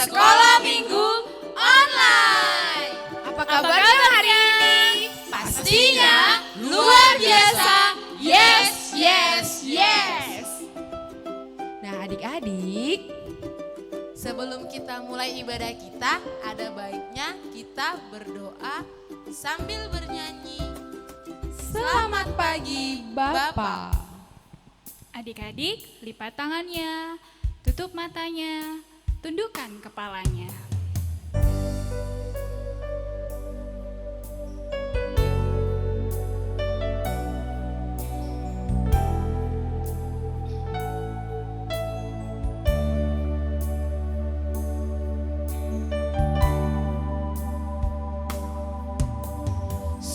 Sekolah Minggu Online. Apa kabarnya hari ini? Pastinya luar biasa. Yes, yes, yes. Nah adik-adik, Sebelum kita mulai ibadah kita, ada baiknya kita berdoa sambil bernyanyi. Selamat pagi, Bapak. Adik-adik, lipat tangannya, tutup matanya, tundukkan kepalanya.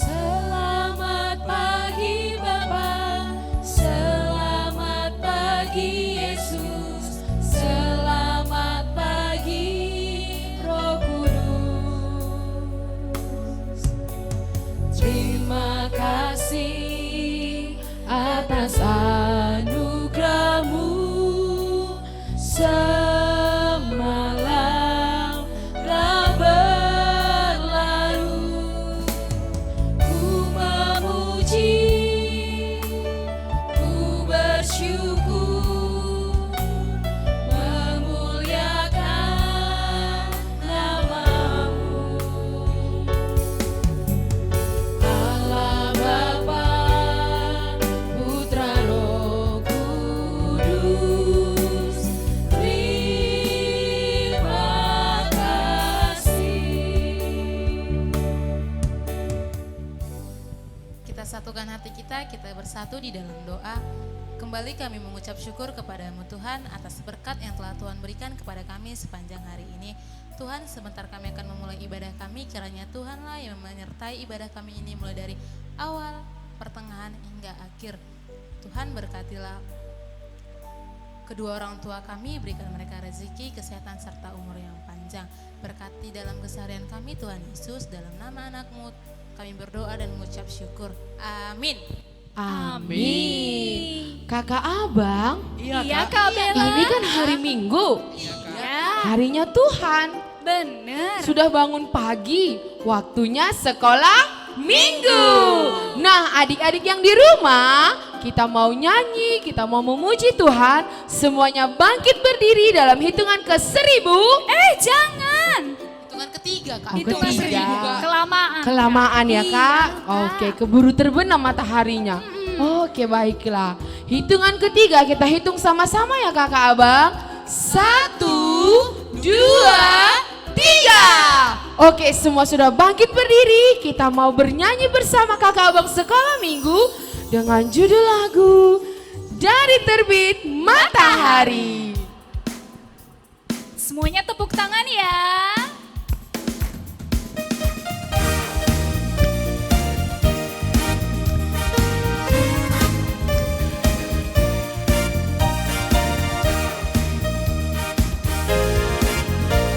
Selamat pagi Bapa, selamat pagi Yesus, selamat pagi Roh Kudus. Terima kasih atas anugerah-Mu semalam telah berlalu. Ku memuji, ku bersyukur, memuliakan nama-Mu. Allah Bapa, Putra Roh Kudus, terima kasih. Kita satukan hati kita bersatu di dalam doa. Kembali kami mengucap syukur kepada-Mu Tuhan atas berkat yang telah Tuhan berikan kepada kami sepanjang hari ini. Tuhan, sebentar kami akan memulai ibadah kami, kiranya Tuhanlah yang menyertai ibadah kami ini mulai dari awal, pertengahan hingga akhir. Tuhan berkatilah kedua orang tua kami, berikan mereka rezeki, kesehatan serta umur yang panjang. Berkati dalam keseharian kami Tuhan Yesus, dalam nama anak-Mu kami berdoa dan mengucap syukur. Amin. amin. Kakak Abang, Iya Kak Bella. ini kan hari Minggu, Ya, harinya Tuhan. bener. Sudah bangun pagi, waktunya sekolah Minggu. Nah adik-adik yang di rumah, kita mau nyanyi, kita mau memuji Tuhan. Semuanya bangkit berdiri dalam hitungan ke 1000. Jangan. Hitungan ketiga Kak. Oh, Hitungan ketiga. seribu. Kelamaan. Kelamaan ya Iya, Kak? Kak. Oke, keburu terbenam mataharinya. Oke, baiklah. Hitungan ketiga kita hitung sama-sama ya Kakak Abang. 1, 2, 3. Oke, semua sudah bangkit berdiri. Kita mau bernyanyi bersama Kakak Abang Sekolah Minggu dengan judul lagu Dari Terbit Matahari. Semuanya tepuk tangan ya.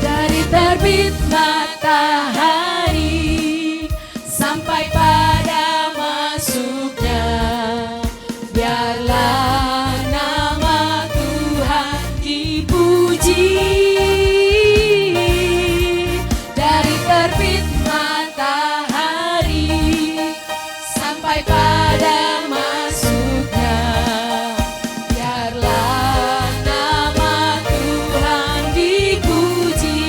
Dari terbit matahari sampai pada masuknya, biarlah nama Tuhan dipuji. Dari terbit matahari sampai pada masuknya, biarlah nama Tuhan dipuji.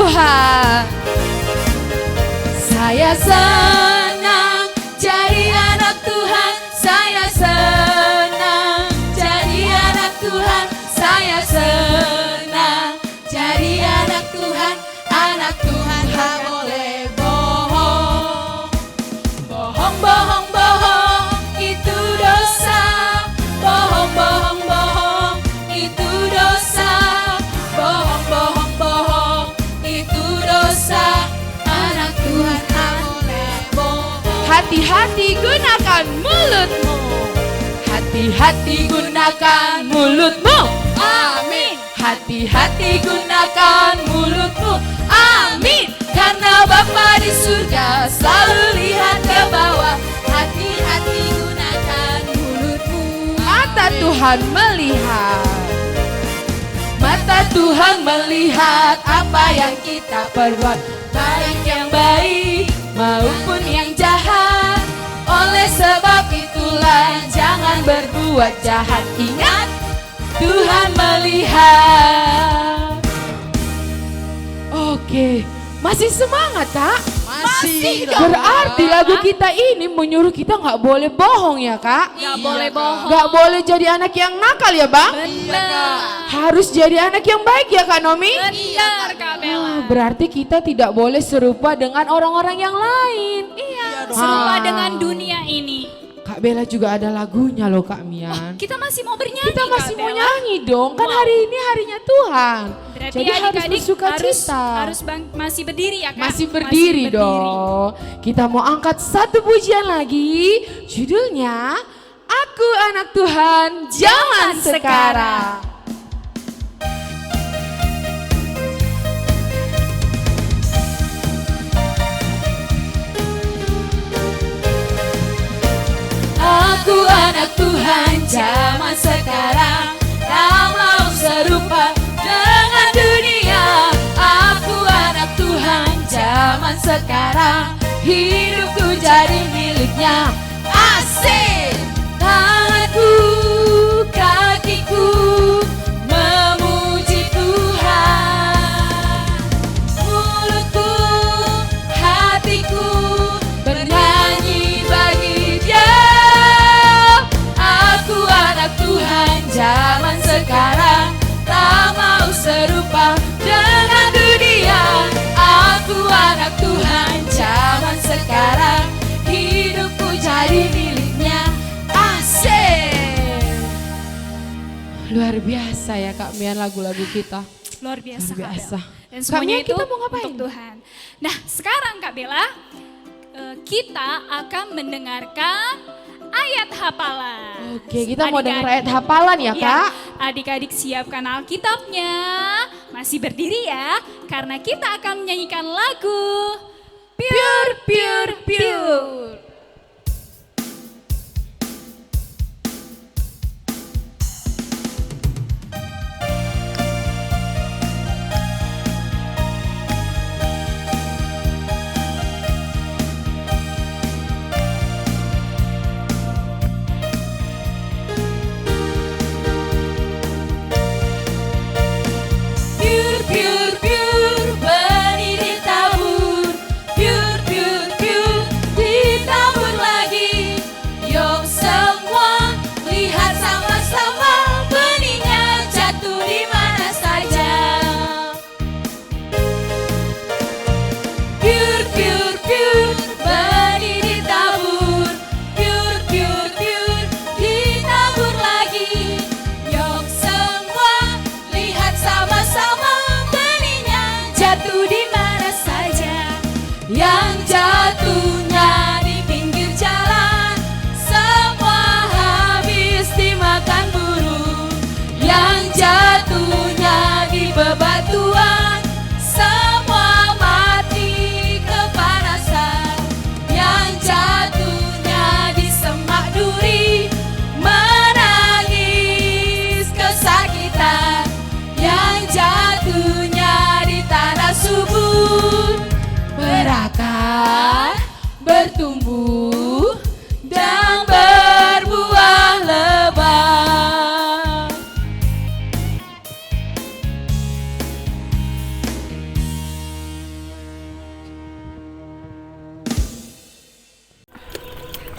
Tuhan. Saya senang jadi anak Tuhan. Saya senang jadi anak Tuhan. Saya senang jadi anak Tuhan. Anak Tuhan tak boleh bohong. Bohong, bohong, bohong, itu dosa. Bohong, bohong, bohong, itu dosa. Bohong, bohong, bohong, itu dosa. Anak Tuhan tak boleh bohong. Hati-hati gunakan mulutmu. Hati-hati gunakan mulutmu. Amin. Hati-hati gunakan mulutmu. Amin. Karena Bapa di surga selalu lihat ke bawah. Hati-hati gunakan mulutmu. Mata Tuhan melihat. Mata Tuhan melihat apa yang kita perbuat, baik yang baik maupun yang jahat. Oleh sebab itulah jangan berbuat jahat. Ingat, Tuhan melihat. Oke, masih semangat Kak? Masih dong. Berarti lagu kita ini menyuruh kita nggak boleh bohong ya Kak? Gak boleh bohong. Nggak boleh jadi anak yang nakal ya Bang? Benar. Harus jadi anak yang baik ya Kak Nomi? Benar Kak Bella. Berarti kita tidak boleh serupa dengan orang-orang yang lain. Iya, serupa Ah. dengan dunia ini. Kak Bella juga ada lagunya loh Kak Mian. Kita masih mau bernyanyi Kita masih Kak mau Bella. nyanyi dong, kan Wow. hari ini harinya Tuhan. Berarti Jadi harus adik-adik bersuka harus, cita. masih berdiri ya Kak? Masih berdiri dong. Kita mau angkat satu pujian lagi. Judulnya Aku Anak Tuhan Zaman Sekarang. Aku anak Tuhan zaman sekarang, tak mau serupa dengan dunia. Aku anak Tuhan zaman sekarang, hidupku jadi miliknya. Asik! Tanganku, kakiku memuji Tuhan. Mulutku, hatiku bernyanyi bagi Dia. Aku anak Tuhan zaman sekarang, tak mau serupa dengan dunia. Aku anak Tuhan zaman sekarang, hidupku jadi miliknya. Asik! Luar biasa ya Kak Mian lagu-lagu kita. Luar biasa, Luar biasa. Kak Bella. Dan Kak semuanya Mia, itu kita mau ngapain? untuk Tuhan. Nah sekarang Kak Bella, kita akan mendengarkan ayat hafalan. Oke, kita mau dengar Adik-adik. ayat hafalan ya Ya, Kak? adik-adik siapkan Alkitabnya. Masih berdiri ya, karena kita akan menyanyikan lagu Pure, Pure, Pure. Pure, pure, pure, benih ditabur. Pure, pure, pure,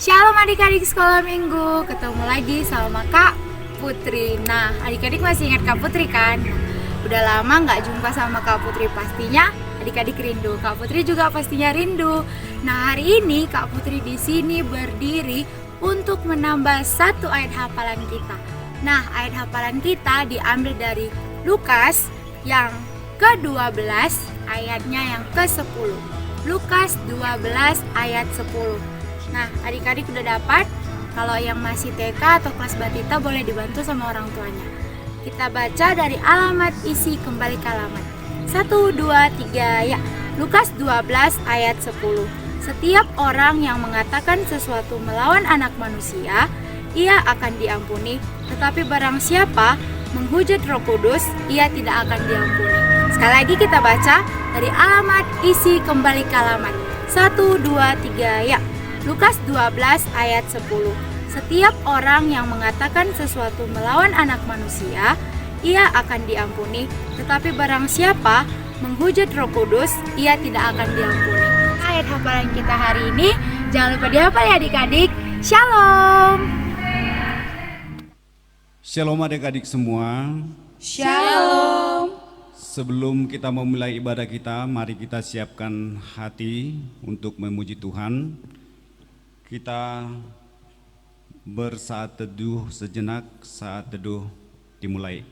Shalom adik-adik sekolah minggu, ketemu lagi sama Kak Putri. Nah, adik-adik masih ingat Kak Putri kan? Udah lama nggak jumpa sama Kak Putri, pastinya adik-adik rindu. Kak Putri juga pastinya rindu. Nah, hari ini Kak Putri di sini berdiri untuk menambah satu ayat hafalan kita. Nah, ayat hafalan kita diambil dari Lukas yang ke-12 ayatnya yang ke-10. Lukas 12 ayat 10. Nah, adik-adik udah dapat? Kalau yang masih TK atau kelas batita boleh dibantu sama orang tuanya. Kita baca dari alamat, isi kembali ke alamat. 1, 2, 3, ya. Lukas 12 ayat 10. Setiap orang yang mengatakan sesuatu melawan anak manusia, ia akan diampuni. Tetapi barang siapa menghujat Roh Kudus, ia tidak akan diampuni. Sekali lagi kita baca dari alamat, isi kembali ke alamat. 1, 2, 3, ya. Lukas 12 ayat 10. Setiap orang yang mengatakan sesuatu melawan anak manusia, ia akan diampuni. Tetapi barang siapa menghujat Roh Kudus, ia tidak akan diampuni. Ayat hafalan kita hari ini jangan lupa dihafal ya adik-adik. Shalom. Shalom adik-adik semua. Shalom. Sebelum kita memulai ibadah kita, mari kita siapkan hati untuk memuji Tuhan. Kita bersaat teduh sejenak, saat teduh dimulai.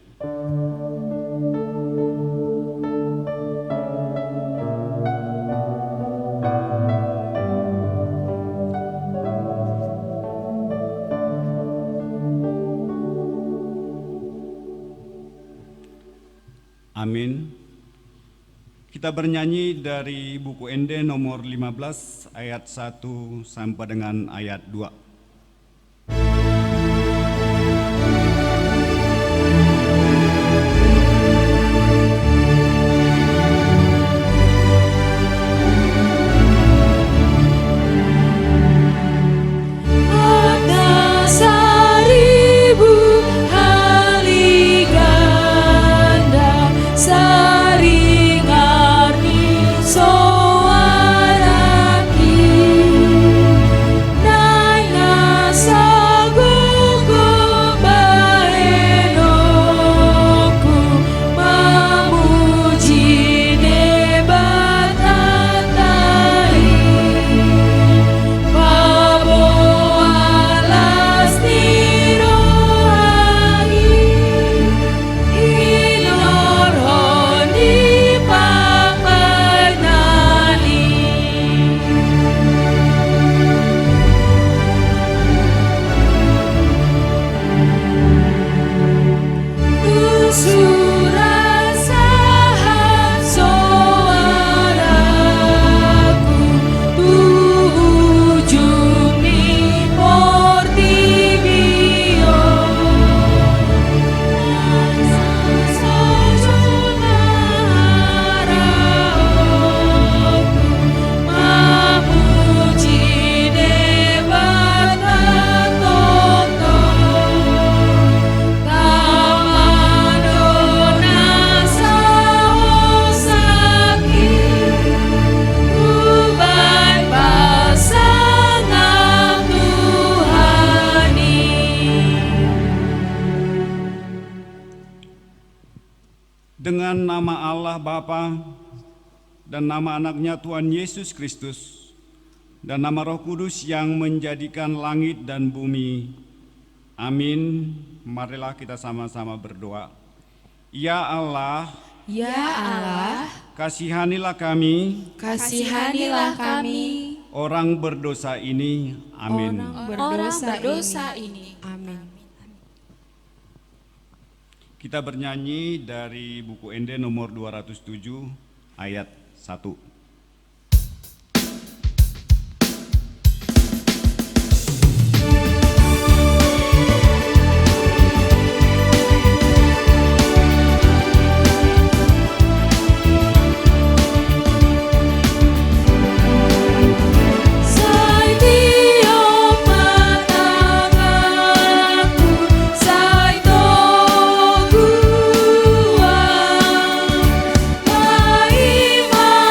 Amin. Kita bernyanyi dari buku ND nomor 15 ayat 1 sampai dengan ayat 2. Dengan nama Allah Bapa dan nama anaknya Tuhan Yesus Kristus dan nama Roh Kudus yang menjadikan langit dan bumi. Amin. Marilah kita sama-sama berdoa. Ya Allah, kasihanilah kami, orang berdosa ini. Amin. Amin. Kita bernyanyi dari buku ND nomor 207 ayat 1.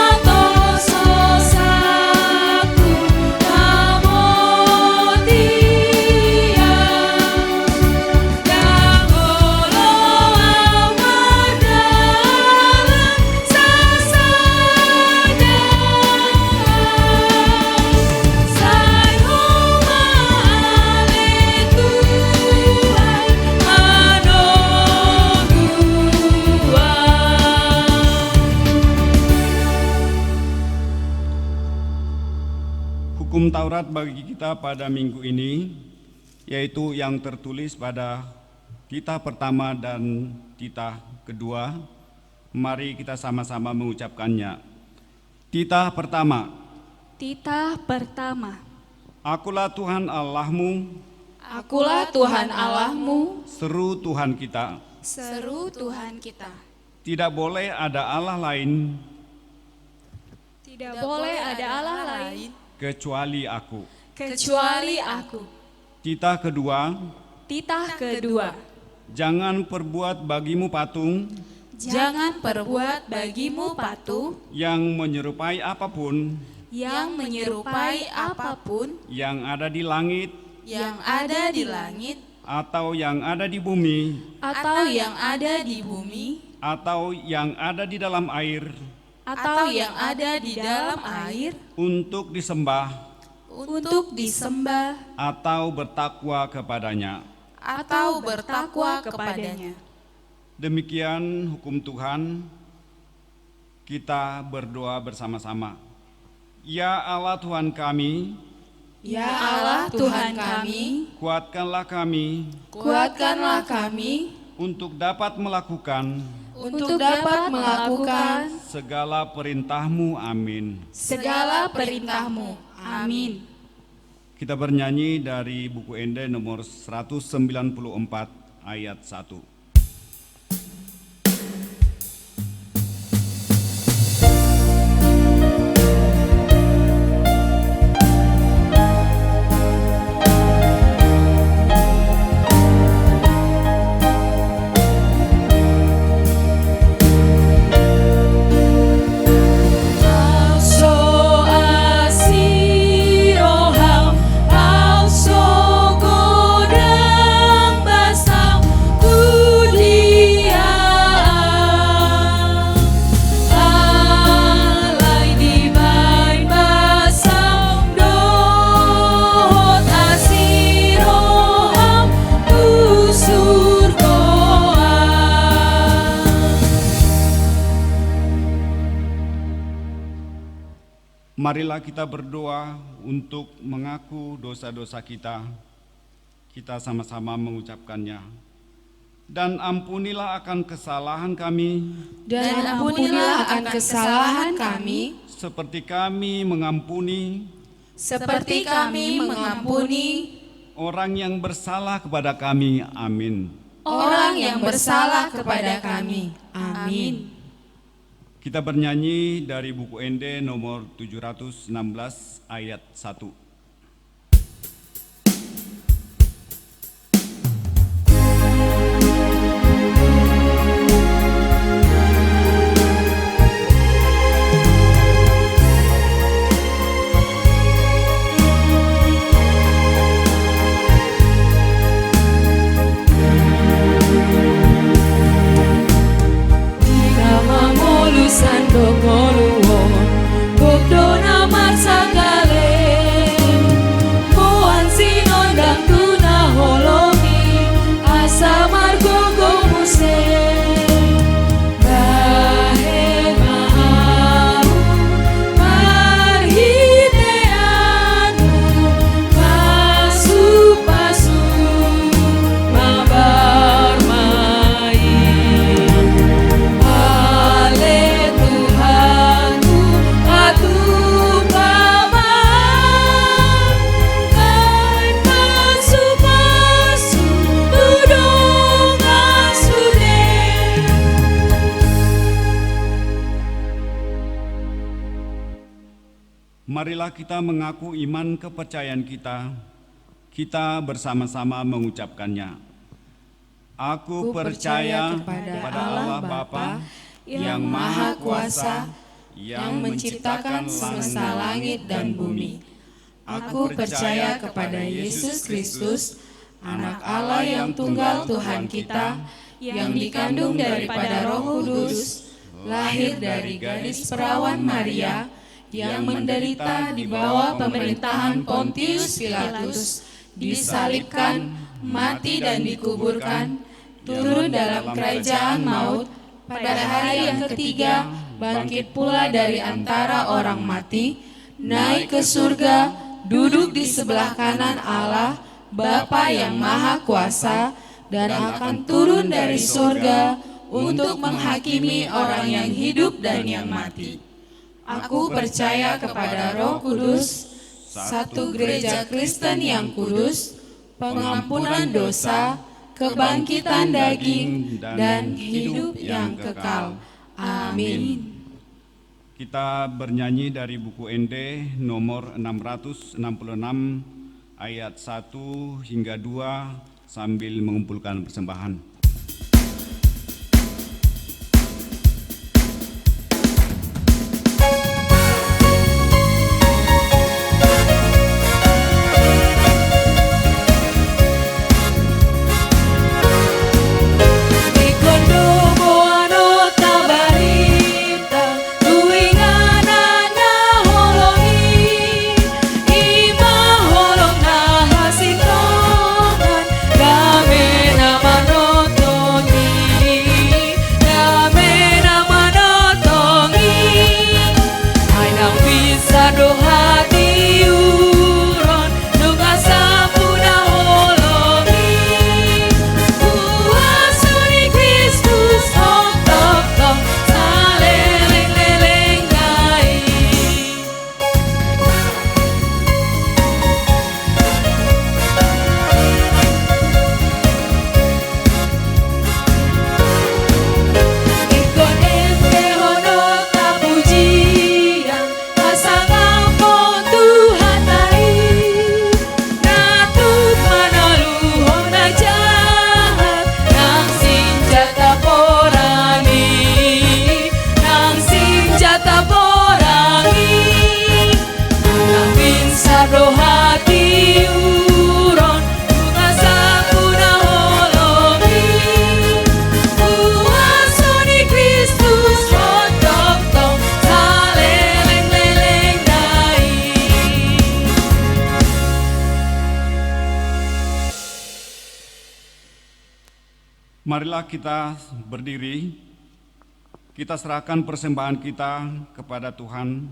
Mato Hukum Taurat bagi kita pada minggu ini, yaitu yang tertulis pada Titah pertama dan Titah kedua. Mari kita sama-sama mengucapkannya. Titah pertama. Titah pertama. Akulah Tuhan Allahmu, Akulah Tuhan Allahmu, seru Tuhan kita. Seru Tuhan kita. Tidak boleh ada Allah lain Tidak boleh ada Allah lain kecuali aku. kecuali aku. Titah kedua. Titah kedua. Jangan perbuat bagimu patung Jangan perbuat bagimu patung yang menyerupai apapun yang menyerupai apapun yang ada di langit yang ada di langit atau yang ada di bumi atau yang ada di bumi atau yang ada di dalam air atau yang ada di dalam air untuk disembah untuk disembah atau bertakwa kepadanya. atau bertakwa kepadanya. Demikian hukum Tuhan. Kita berdoa bersama-sama. Ya Allah Tuhan kami, Ya Allah Tuhan kami, kuatkanlah kami kuatkanlah kami untuk dapat melakukan segala perintah-Mu. Amin. segala perintah-Mu. Amin. Kita bernyanyi dari buku Ende nomor 194 ayat 1. Marilah kita berdoa untuk mengaku dosa-dosa kita. Kita sama-sama mengucapkannya. Dan ampunilah akan kesalahan kami, seperti kami mengampuni orang yang bersalah kepada kami. Amin. Kita bernyanyi dari buku Ende nomor 716 ayat 1. Marilah kita mengaku iman kepercayaan kita. Kita bersama-sama mengucapkannya. Aku percaya kepada Allah Bapa yang Maha Kuasa, yang menciptakan semesta langit dan bumi. Aku percaya kepada Yesus Kristus, Anak Allah yang tunggal Tuhan kita, yang dikandung daripada Roh Kudus, lahir dari gadis perawan Maria, yang menderita di bawah pemerintahan Pontius Pilatus, disalibkan, mati dan dikuburkan, turun dalam kerajaan maut, pada hari yang ketiga bangkit pula dari antara orang mati, naik ke surga, duduk di sebelah kanan Allah, Bapa yang Maha Kuasa, dan akan turun dari surga untuk menghakimi orang yang hidup dan yang mati. Aku percaya kepada Roh Kudus, satu gereja Kristen yang kudus, pengampunan dosa, kebangkitan daging, dan hidup yang kekal. Amin. Kita bernyanyi dari buku ND nomor 666 ayat 1 hingga 2 sambil mengumpulkan persembahan. Marilah kita berdiri, kita serahkan persembahan kita kepada Tuhan,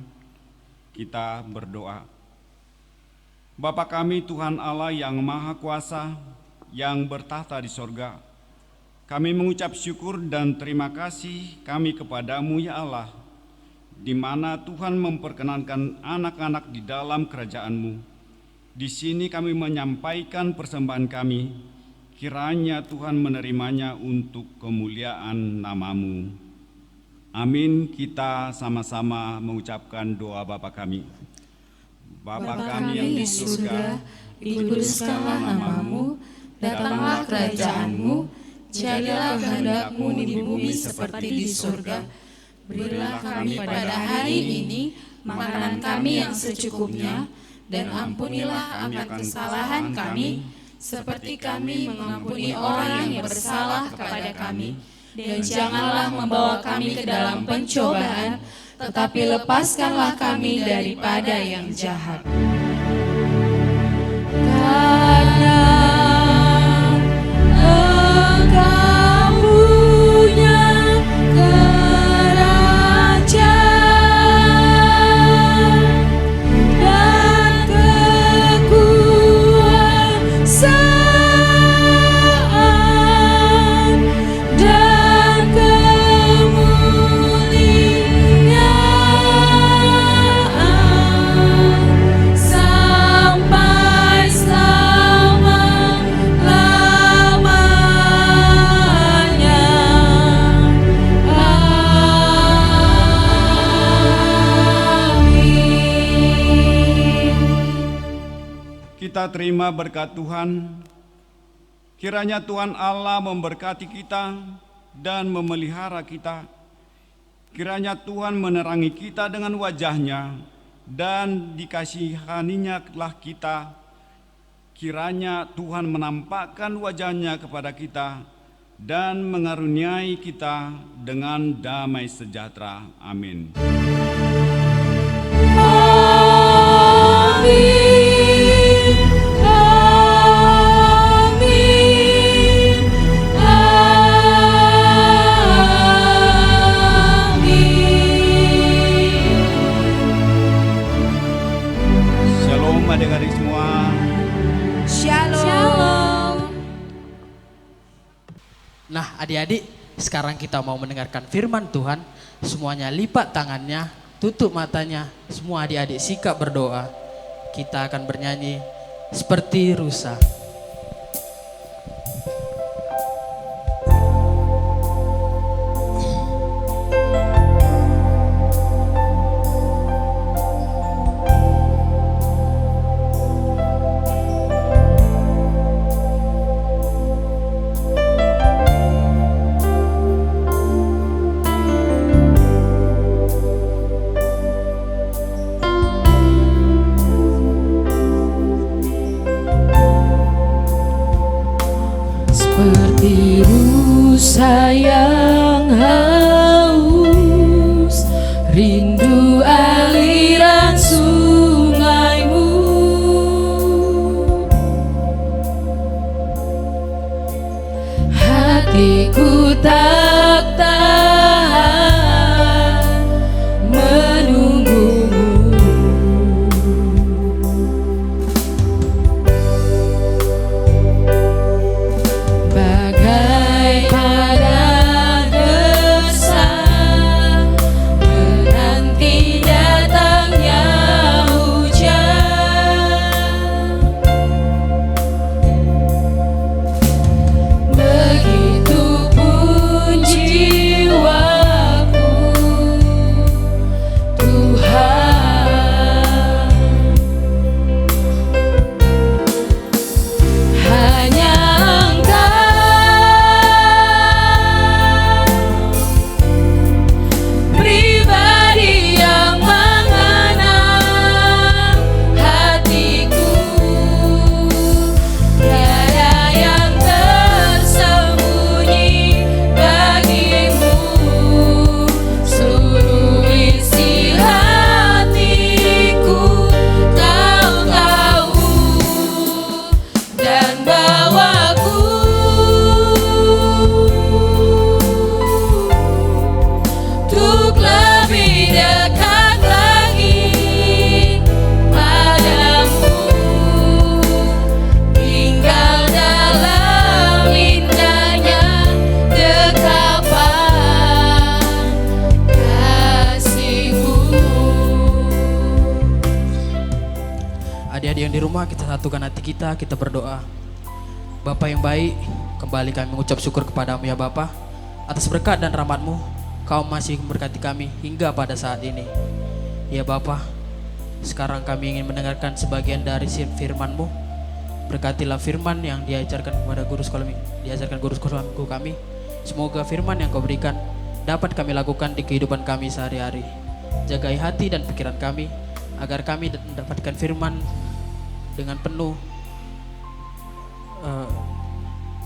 kita berdoa. Bapa kami Tuhan Allah yang Maha Kuasa, yang bertahta di sorga, kami mengucap syukur dan terima kasih kami kepadamu ya Allah, di mana Tuhan memperkenankan anak-anak di dalam kerajaan-Mu. Di sini kami menyampaikan persembahan kami, kiranya Tuhan menerimanya untuk kemuliaan nama-Mu. Amin. Kita sama-sama mengucapkan doa Bapa kami. Bapa kami yang di surga, dikuduskanlah nama-Mu, datanglah kerajaan-Mu, jadilah kehendak-Mu di bumi seperti di surga. Berilah kami pada hari ini makanan kami yang secukupnya, dan ampunilah akan kesalahan kami, seperti kami mengampuni orang yang bersalah kepada kami. Dan janganlah membawa kami ke dalam pencobaan, tetapi lepaskanlah kami daripada yang jahat. Karena Engkau punya kerajaan dan kekuasaan dan kemuliaan sampai selama-lamanya. Amin. Kita terima berkat Tuhan. Kiranya Tuhan Allah memberkati kita dan memelihara kita. Kiranya Tuhan menerangi kita dengan wajah-Nya dan dikasihaninya lah kita. Kiranya Tuhan menampakkan wajah-Nya kepada kita dan mengaruniai kita dengan damai sejahtera. Amin. Shalom adik-adik semua. Shalom. Nah adik-adik, sekarang kita mau mendengarkan firman Tuhan. Semuanya lipat tangannya, tutup matanya, semua adik-adik sikap berdoa. Kita akan bernyanyi seperti rusa. Seperti rusa yang haus, rindu aliran sungaimu. Hatiku tak tahan menunggumu. Bagai pada desah menanti datangnya hujan, begitupun jiwaku, Tuhan. Hanya pribadi yang mengenal hatiku, tiada yang tersembunyi bagimu. Seluruh isi hatiku kau tahu, dan bawaku untuk lebih dekat lagi padamu, tinggal dalam indahnya dekapan kasih-Mu. Adik-adik yang di rumah, kita satukan hati kita berdoa. Bapa yang baik, kembali kami mengucap syukur kepadamu ya Bapa, atas berkat dan rahmat-Mu. Kau masih memberkati kami hingga pada saat ini. Ya Bapa, sekarang kami ingin mendengarkan sebagian dari firman-Mu. Berkatilah firman yang diajarkan kepada guru sekolah minggu kami. Semoga firman yang Kau berikan dapat kami lakukan di kehidupan kami sehari-hari. Jagai hati dan pikiran kami, agar kami mendapatkan firman dengan penuh,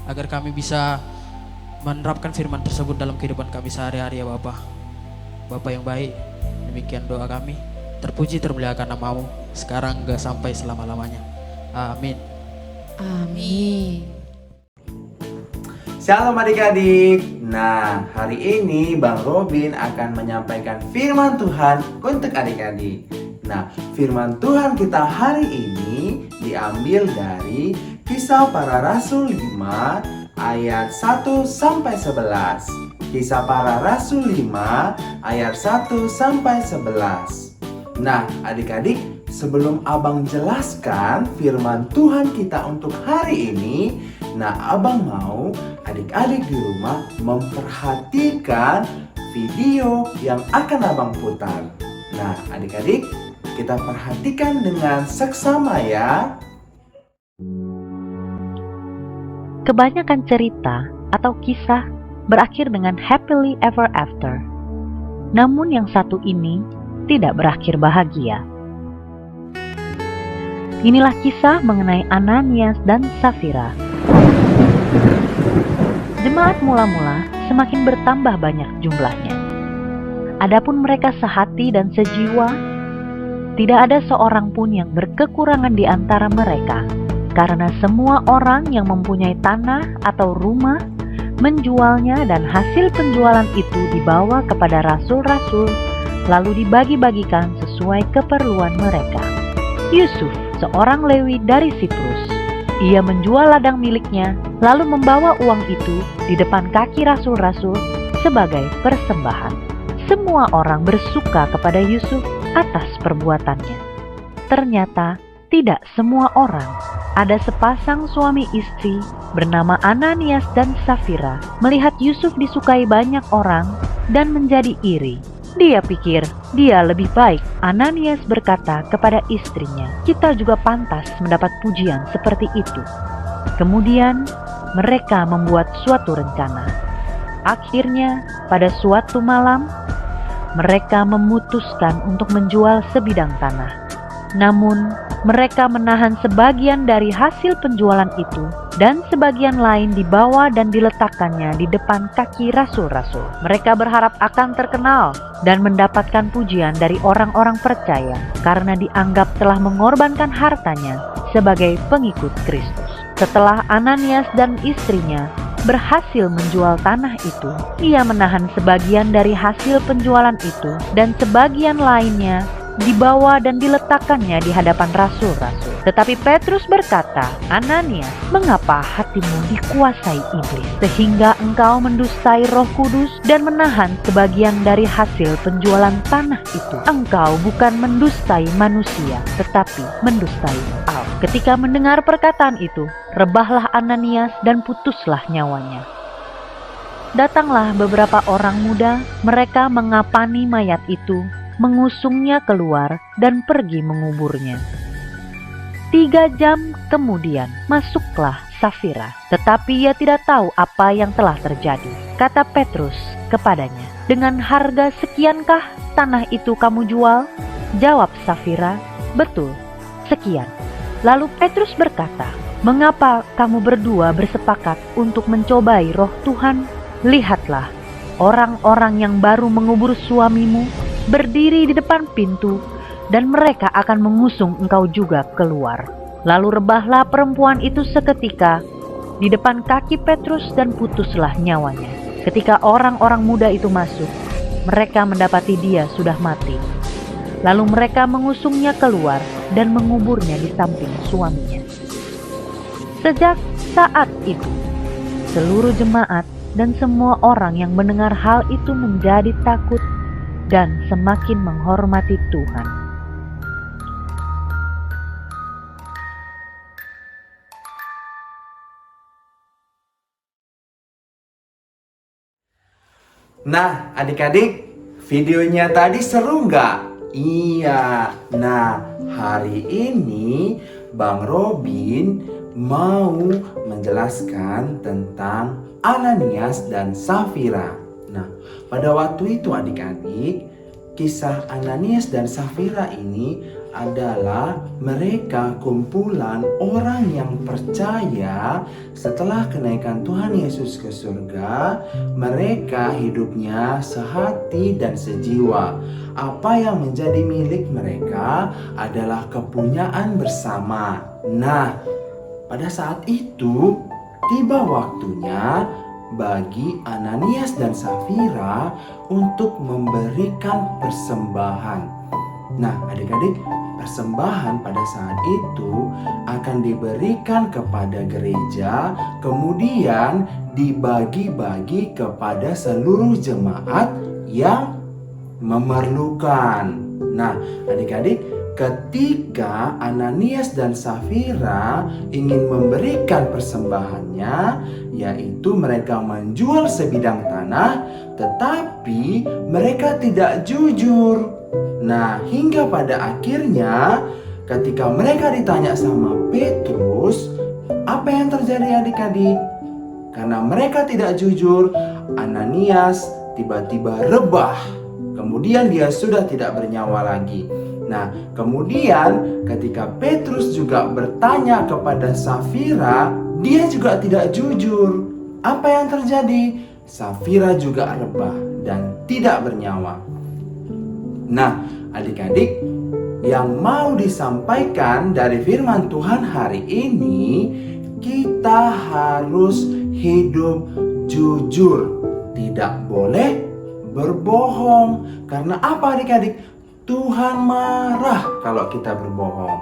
agar kami bisa menerapkan firman tersebut dalam kehidupan kami sehari-hari ya Bapa. Bapa yang baik, demikian doa kami. Terpuji termuliakan nama-Mu sekarang gak sampai selama-lamanya. Amin. Amin. Shalom adik-adik. Nah, hari ini Bang Robin akan menyampaikan firman Tuhan untuk adik-adik. Nah, firman Tuhan kita hari ini diambil dari Kisah Para Rasul 5 ayat 1 sampai 11. Kisah Para Rasul 5 ayat 1 sampai 11. Nah, adik-adik, sebelum Abang jelaskan firman Tuhan kita untuk hari ini, nah Abang mau adik-adik di rumah memperhatikan video yang akan Abang putar. Nah, adik-adik, kita perhatikan dengan seksama ya. Kebanyakan cerita atau kisah berakhir dengan happily ever after. Namun yang satu ini tidak berakhir bahagia. Inilah kisah mengenai Ananias dan Safira. Jemaat mula-mula semakin bertambah banyak jumlahnya. Adapun mereka sehati dan sejiwa, tidak ada seorang pun yang berkekurangan di antara mereka. Karena semua orang yang mempunyai tanah atau rumah menjualnya, dan hasil penjualan itu dibawa kepada rasul-rasul lalu dibagi-bagikan sesuai keperluan mereka. Yusuf, seorang Lewi dari Siprus. Ia menjual ladang miliknya, lalu membawa uang itu di depan kaki rasul-rasul sebagai persembahan. Semua orang bersuka kepada Yusuf atas perbuatannya. Ternyata tidak semua orang. Ada sepasang suami istri bernama Ananias dan Safira melihat Yusuf disukai banyak orang dan menjadi iri. Dia pikir dia lebih baik. Ananias berkata kepada istrinya, "Kita juga pantas mendapat pujian seperti itu." Kemudian mereka membuat suatu rencana. Akhirnya pada suatu malam mereka memutuskan untuk menjual sebidang tanah. Namun mereka menahan sebagian dari hasil penjualan itu dan sebagian lain dibawa dan diletakkannya di depan kaki rasul-rasul. Mereka berharap akan terkenal dan mendapatkan pujian dari orang-orang percaya karena dianggap telah mengorbankan hartanya sebagai pengikut Kristus. Setelah Ananias dan istrinya berhasil menjual tanah itu, ia menahan sebagian dari hasil penjualan itu dan sebagian lainnya dibawa dan diletakkannya di hadapan rasul-rasul. Tetapi Petrus berkata, "Ananias, mengapa hatimu dikuasai iblis sehingga engkau mendustai Roh Kudus dan menahan sebagian dari hasil penjualan tanah itu? Engkau bukan mendustai manusia, tetapi mendustai Allah." Ketika mendengar perkataan itu, rebahlah Ananias dan putuslah nyawanya. Datanglah beberapa orang muda, mereka mengapani mayat itu, mengusungnya keluar dan pergi menguburnya. 3 jam kemudian masuklah Safira, tetapi ia tidak tahu apa yang telah terjadi. Kata Petrus kepadanya, "Dengan harga sekiankah tanah itu kamu jual?" Jawab Safira, "Betul, sekian." Lalu Petrus berkata, "Mengapa kamu berdua bersepakat untuk mencobai Roh Tuhan? Lihatlah, orang-orang yang baru mengubur suamimu berdiri di depan pintu, dan mereka akan mengusung engkau juga keluar." Lalu rebahlah perempuan itu seketika di depan kaki Petrus dan putuslah nyawanya. Ketika orang-orang muda itu masuk, mereka mendapati dia sudah mati. Lalu mereka mengusungnya keluar dan menguburnya di samping suaminya. Sejak saat itu, seluruh jemaat dan semua orang yang mendengar hal itu menjadi takut dan semakin menghormati Tuhan. Nah, adik-adik, videonya tadi seru nggak? Iya. Nah, hari ini Bang Robin mau menjelaskan tentang Ananias dan Safira. Nah, pada waktu itu adik-adik, kisah Ananias dan Safira ini adalah mereka kumpulan orang yang percaya setelah kenaikan Tuhan Yesus ke surga, mereka hidupnya sehati dan sejiwa. Apa yang menjadi milik mereka adalah kepunyaan bersama. Nah, pada saat itu tiba waktunya bagi Ananias dan Safira untuk memberikan persembahan. Nah, adik-adik, persembahan pada saat itu akan diberikan kepada gereja, kemudian dibagi-bagi kepada seluruh jemaat yang memerlukan. Nah, adik-adik, ketika Ananias dan Safira ingin memberikan persembahannya, yaitu mereka menjual sebidang tanah, tetapi mereka tidak jujur. Nah, hingga pada akhirnya ketika mereka ditanya sama Petrus, apa yang terjadi adik-adik? Karena mereka tidak jujur, Ananias tiba-tiba rebah. Kemudian dia sudah tidak bernyawa lagi. Nah, kemudian ketika Petrus juga bertanya kepada Safira, dia juga tidak jujur. Apa yang terjadi? Safira juga rebah dan tidak bernyawa. Nah, adik-adik, yang mau disampaikan dari firman Tuhan hari ini, kita harus hidup jujur. Tidak boleh berbohong. Karena apa adik-adik? Tuhan marah kalau kita berbohong.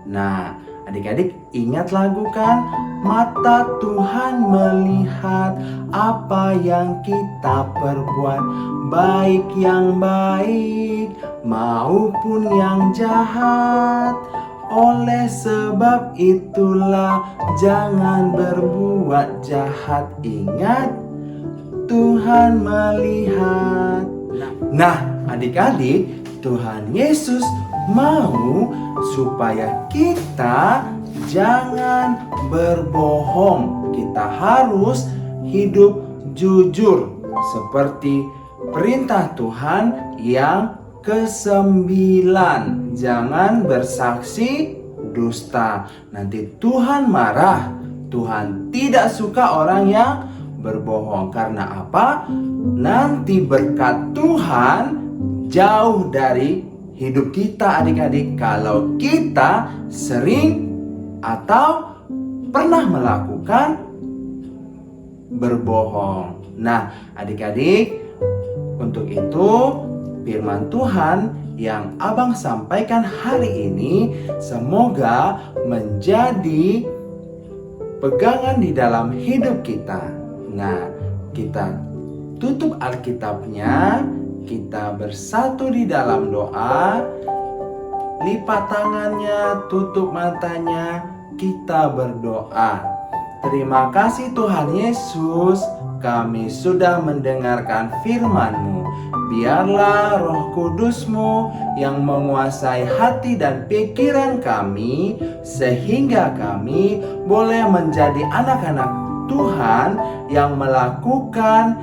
Nah, adik-adik ingat lagu kan? Mata Tuhan melihat apa yang kita perbuat, baik yang baik maupun yang jahat. Oleh sebab itulah jangan berbuat jahat. Ingat, Tuhan melihat. Nah, adik-adik, Tuhan Yesus mau supaya kita jangan berbohong. Kita harus hidup jujur seperti perintah Tuhan yang ke-9. Jangan bersaksi dusta. Nanti Tuhan marah. Tuhan tidak suka orang yang berbohong. Karena apa? Nanti berkat Tuhan jauh dari hidup kita, adik-adik, kalau kita sering atau pernah melakukan berbohong. Nah, adik-adik, untuk itu firman Tuhan yang Abang sampaikan hari ini semoga menjadi pegangan di dalam hidup kita. Nah, kita tutup Alkitabnya, kita bersatu di dalam doa, lipat tangannya, tutup matanya, kita berdoa. Terima kasih Tuhan Yesus, kami sudah mendengarkan firman-Mu. Biarlah Roh Kudus-Mu yang menguasai hati dan pikiran kami, sehingga kami boleh menjadi anak-anak Tuhan yang melakukan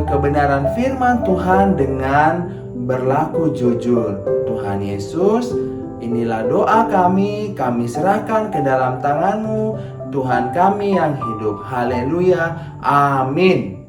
kebenaran firman Tuhan dengan berlaku jujur. Tuhan Yesus, inilah doa kami serahkan ke dalam tangan-Mu, Tuhan kami yang hidup. Haleluya, amin.